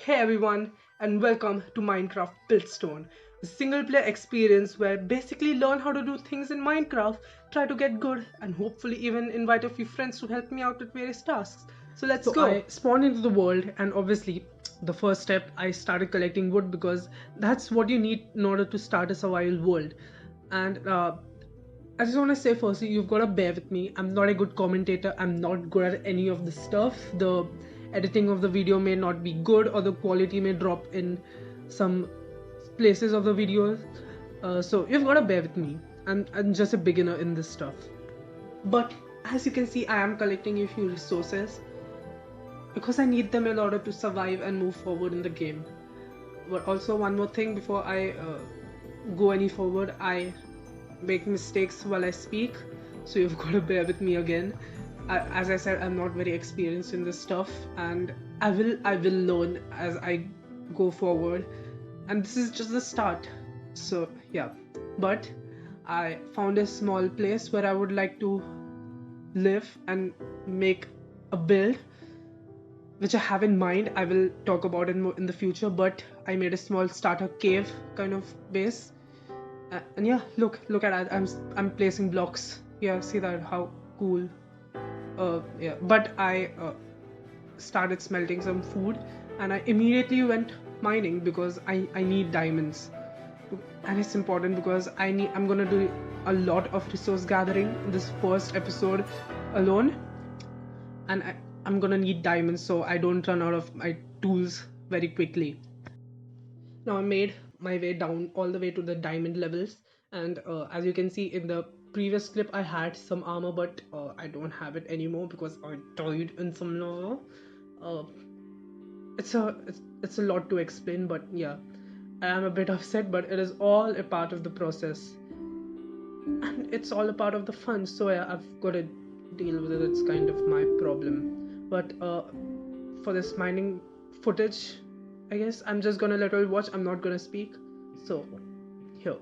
Hey everyone, and welcome to Minecraft Buildstone, a single player experience where basically learn how to do things in Minecraft, try to get good, and hopefully even invite a few friends to help me out with various tasks. So let's go. I spawned into the world, and obviously, the first step I started collecting wood because that's what you need in order to start a survival world. And I just want to say firstly, you've got to bear with me. I'm not a good commentator. I'm not good at any of the stuff. The editing of the video may not be good, or the quality may drop in some places of the videos. So you've got to bear with me. I'm just a beginner in this stuff. But as you can see, I am collecting a few resources because I need them in order to survive and move forward in the game. But also one more thing before I go any forward, I make mistakes while I speak, so you've got to bear with me again. As I said, I'm not very experienced in this stuff, and I will learn as I go forward, and this is just the start. So yeah, but I found a small place where I would like to live and make a build which I have in mind. I will talk about it more in the future, but I made a small starter cave kind of base. And yeah, look at that. I'm placing blocks. Yeah, see that? How cool. Yeah, but I started smelting some food, and I immediately went mining because I need diamonds, and it's important because I'm gonna do a lot of resource gathering in this first episode alone, and I'm gonna need diamonds so I don't run out of my tools very quickly. Now I made my way down all the way to the diamond levels, and as you can see in the previous clip I had some armor, but I don't have it anymore because I died in some lava. uh, it's a lot to explain, but yeah, I am a bit upset, but it is all a part of the process and it's all a part of the fun, so yeah, I've got to deal with it. It's kind of my problem. But for this mining footage, I guess I'm just gonna let you watch. I'm not gonna speak. So here.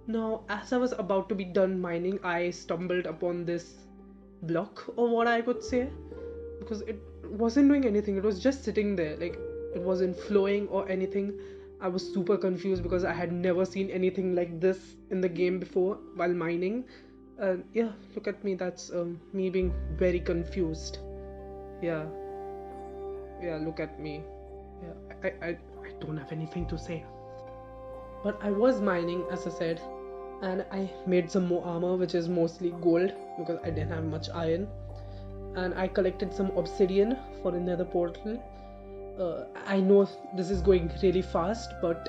Now, as I was about to be done mining, I stumbled upon this block, or what I could say, because it wasn't doing anything. It was just sitting there, like it wasn't flowing or anything. I was super confused because I had never seen anything like this in the game before while mining. Yeah, look at me. That's me being very confused. Yeah, yeah, look at me. Yeah, I don't have anything to say. But I was mining, as I said, and I made some more armor, which is mostly gold because I didn't have much iron. And I collected some obsidian for another portal. I know this is going really fast, but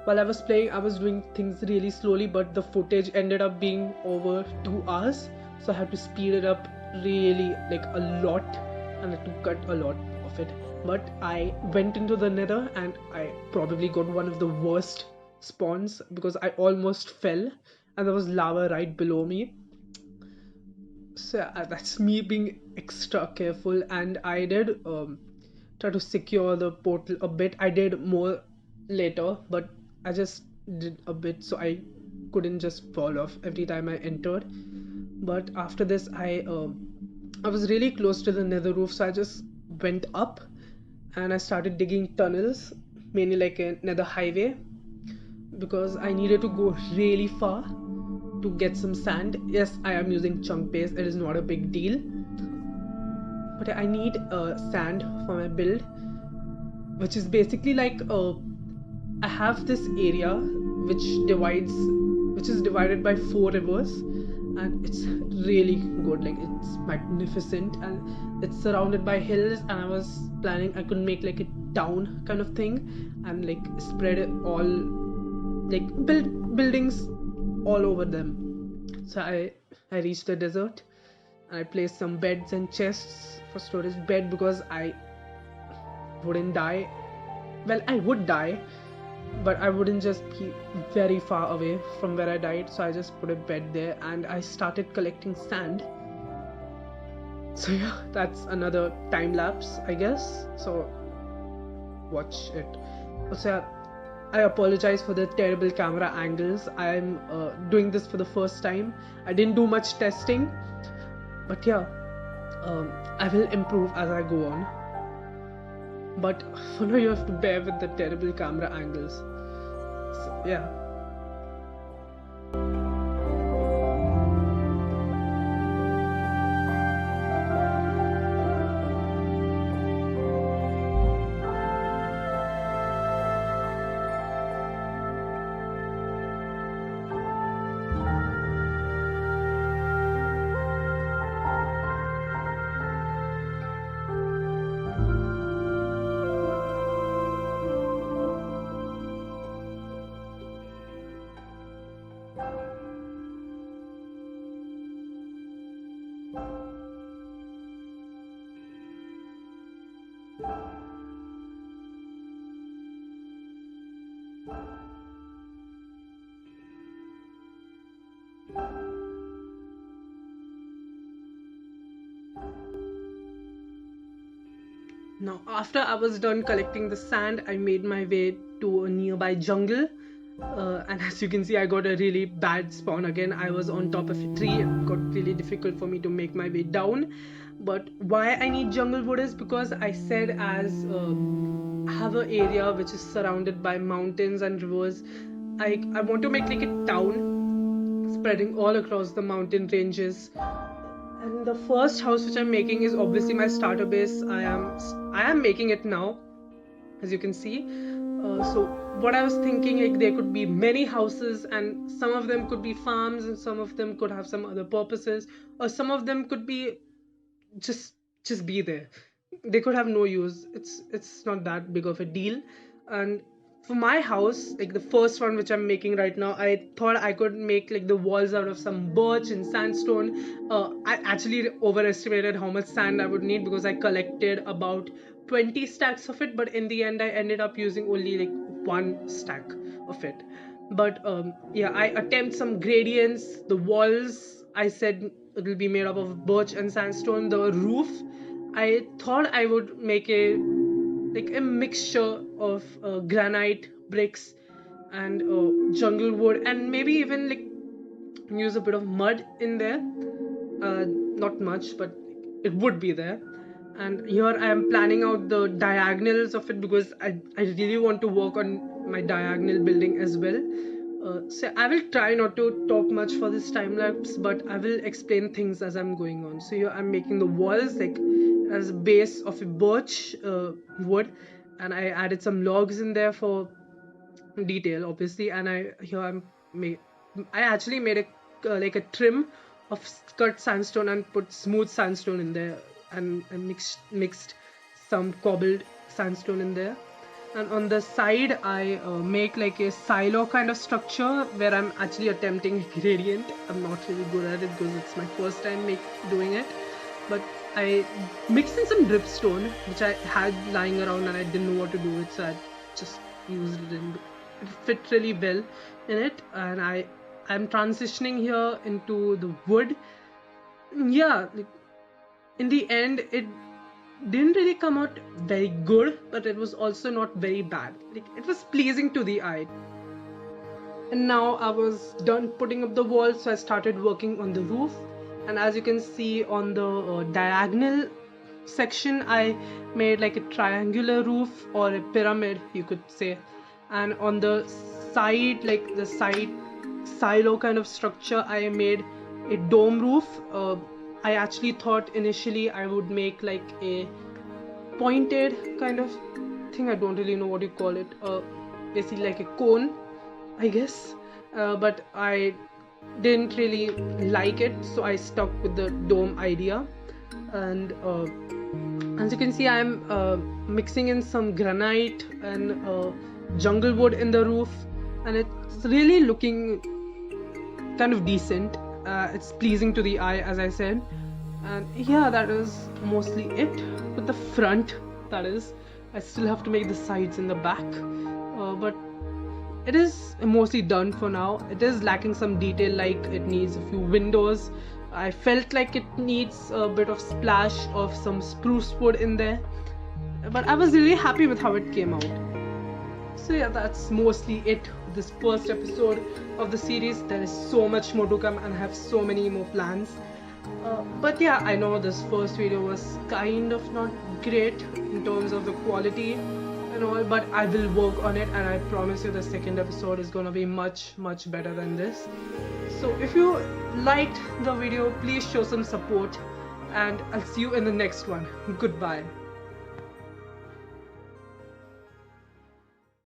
while I was playing, I was doing things really slowly, but the footage ended up being over 2 hours, so I had to speed it up really, like, a lot, and I had to cut a lot of it. But I went into the nether and I probably got one of the worst spawns because I almost fell and there was lava right below me. So that's me being extra careful, and I did try to secure the portal a bit. I did more later, but I just did a bit so I couldn't just fall off every time I entered. But after this, I was really close to the nether roof, so I just went up and I started digging tunnels, mainly like a nether highway, because I needed to go really far to get some sand. Yes, I am using chunk paste, it is not a big deal, but I need sand for my build, which is basically like I have this area which is divided by 4 rivers, and it's really good. Like, it's magnificent, and it's surrounded by hills, and I was planning I could make like a town kind of thing, and like spread it all, like build buildings all over them. So I reached the desert, and I placed some beds and chests for storage. Bed because I wouldn't die. Well, I would die, but I wouldn't just be very far away from where I died. So I just put a bed there, and I started collecting sand. So yeah, that's another time lapse, I guess. So watch it. Also, I apologize for the terrible camera angles. I'm doing this for the first time. I didn't do much testing, but yeah, I will improve as I go on. But for now, you have to bear with the terrible camera angles. So yeah. Now, after I was done collecting the sand, I made my way to a nearby jungle. And as you can see, I got a really bad spawn again. I was on top of a tree. It got really difficult for me to make my way down. But why I need jungle wood is because I said, as I have an area which is surrounded by mountains and rivers, I want to make like a town spreading all across the mountain ranges. And the first house which I'm making is obviously my starter base. I am making it now, as you can see. So what I was thinking, like, there could be many houses, and some of them could be farms, and some of them could have some other purposes, or some of them could be just be there. They could have no use. It's not that big of a deal. And for my house, like the first one which I'm making right now, I thought I could make like the walls out of some birch and sandstone. I actually overestimated how much sand I would need because I collected about 20 stacks of it, but in the end I ended up using only like one stack of it. But yeah, I attempt some gradients. The walls, I said it will be made up of birch and sandstone. The roof, I thought I would make a mixture of granite bricks and jungle wood, and maybe even like use a bit of mud in there. Not much, but it would be there. And here I am planning out the diagonals of it because I really want to work on my diagonal building as well. So I will try not to talk much for this time lapse, but I will explain things as I'm going on. So here I'm making the walls like as a base of a birch wood, and I added some logs in there for detail, obviously. And I actually made a like a trim of cut sandstone and put smooth sandstone in there, and mixed some cobbled sandstone in there. And on the side I make like a silo kind of structure where I'm actually attempting gradient. I'm not really good at it because it's my first time doing it, but I mixed in some dripstone which I had lying around and I didn't know what to do with, so I just used it and it fit really well in it. And I'm transitioning here into the wood. Yeah, like, in the end it didn't really come out very good, but it was also not very bad. Like, it was pleasing to the eye. And now I was done putting up the wall, so I started working on the roof. And as you can see on the diagonal section, I made like a triangular roof, or a pyramid you could say. And on the side, like the side silo kind of structure, I made a dome roof. I actually thought initially I would make like a pointed kind of thing. I don't really know what you call it. Basically like a cone, I guess. But I didn't really like it, so I stuck with the dome idea. And as you can see, I'm mixing in some granite and jungle wood in the roof, and it's really looking kind of decent. It's pleasing to the eye, as I said. And yeah, that is mostly it with the front. That is, I still have to make the sides and the back, but it is mostly done for now. It is lacking some detail, like it needs a few windows. I felt like it needs a bit of splash of some spruce wood in there, but I was really happy with how it came out. So yeah, that's mostly it with this first episode of the series. There is so much more to come and I have so many more plans. But yeah, I know this first video was kind of not great in terms of the quality and all, but I will work on it, and I promise you the second episode is gonna be much better than this. So if you liked the video, please show some support, and I'll see you in the next one. Goodbye.